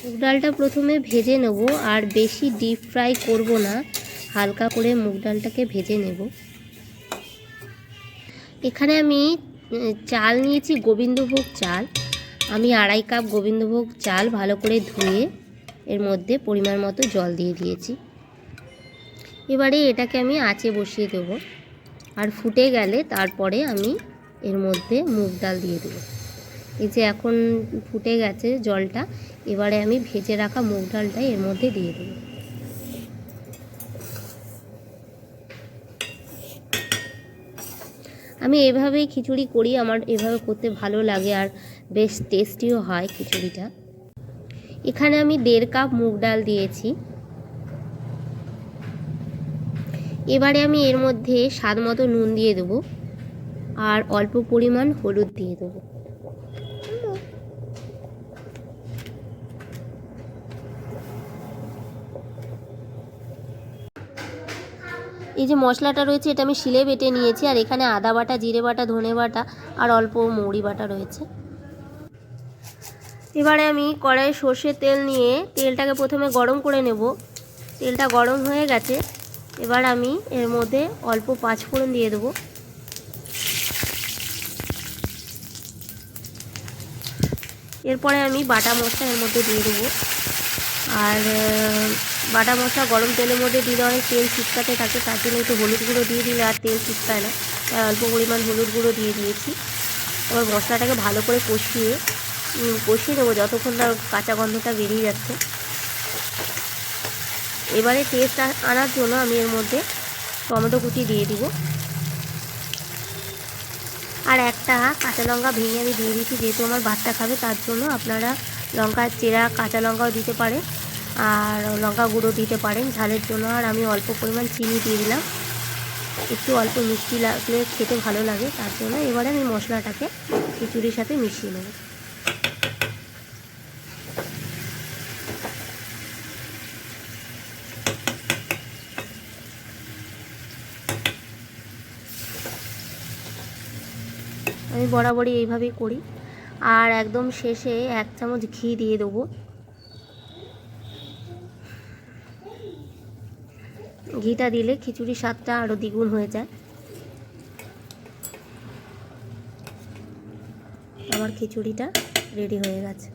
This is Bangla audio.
মুগ ডালটা প্রথমে ভেজে নেব, আর বেশি ডিপ ফ্রাই করব না, হালকা করে মুগ ডালটাকে ভেজে নেব। এখানে আমি চাল নিয়েছি গোবিন্দভোগ চাল। আমি 2.5 কাপ গোবিন্দভোগ চাল ভালো করে ধুয়ে এর মধ্যে পরিমাণ মতো জল দিয়ে দিয়েছি। এবারে এটাকে আমি আঁচে বসিয়ে দেবো, আর ফুটে গেলে তারপরে আমি এর মধ্যে মুগ ডাল দিয়ে দেবো। এই যে এখন ফুটে গেছে জলটা, এবারে আমি ভেজে রাখা মুগ ডালটা এর মধ্যে দিয়ে দেবো। আমি এভাবেই খিচুড়ি করি, আমার এভাবে করতে ভালো লাগে আর বেশ টেস্টিও হয় খিচুড়িটা। এখানে আমি 1.5 কাপ মুগ ডাল দিয়েছি। এবারে আমি এর মধ্যে স্বাদ মতো নুন দিয়ে দেবো, আর অল্প পরিমাণ হলুদ দিয়ে দেবো। এই যে মশলাটা রয়েছে এটা আমি শিলে বেটে নিয়েছি, আর এখানে আদা বাটা, জিরে বাটা, ধনে বাটা আর অল্প মৌরি বাটা রয়েছে। এবারে আমি কড়াইয়ে সর্ষের তেল নিয়ে তেলটাকে প্রথমে গরম করে নেব। তেলটা গরম হয়ে গেছে, এবার আমি এর মধ্যে অল্প 5 ফোড়ন দিয়ে দেবো। এরপরে আমি বাটা মশলা এর মধ্যে দিয়ে দেবো। আর বাটা মশলা গরম তেলের মধ্যে দিলে অনেক তেল চিটকাতে থাকে, তার জন্য একটু হলুদ গুঁড়ো দিয়ে দিলে আর তেল চিটকায় না, তাই অল্প পরিমাণ হলুদ গুঁড়ো দিয়ে দিয়েছি। এবার মশলাটাকে ভালো করে কষিয়ে নেবো যতক্ষণ না কাঁচা গন্ধটা বেরিয়ে যাচ্ছে। এবারে টেস্ট আনার জন্য আমি এর মধ্যে টমেটো কুচি দিয়ে দিব, আর একটা কাঁচা লঙ্কা ভেঙে আমি দিয়ে দিচ্ছি, যেহেতু আমার বাচ্চা খাবে তার জন্য। আপনারা লঙ্কা চেরা কাঁচা লঙ্কাও দিতে পারেন, আর লঙ্কা গুঁড়ো দিতে পারেন ঝালের জন্য। আর আমি অল্প পরিমাণ চিনি দিয়ে দিলাম, একটু অল্প মিষ্টি লাগলে খেতে ভালো লাগে তার জন্য। এবারে আমি মশলাটাকে খিচুড়ির সাথে মিশিয়ে নেব। আমি বরাবরই এইভাবেই করি। আর একদম শেষে 1 চামচ ঘি দিয়ে দেবো। ঘিটা দিলে খিচুড়ির স্বাদটা আরও দ্বিগুণ হয়ে যায়। আমার খিচুড়িটা রেডি হয়ে গেছে।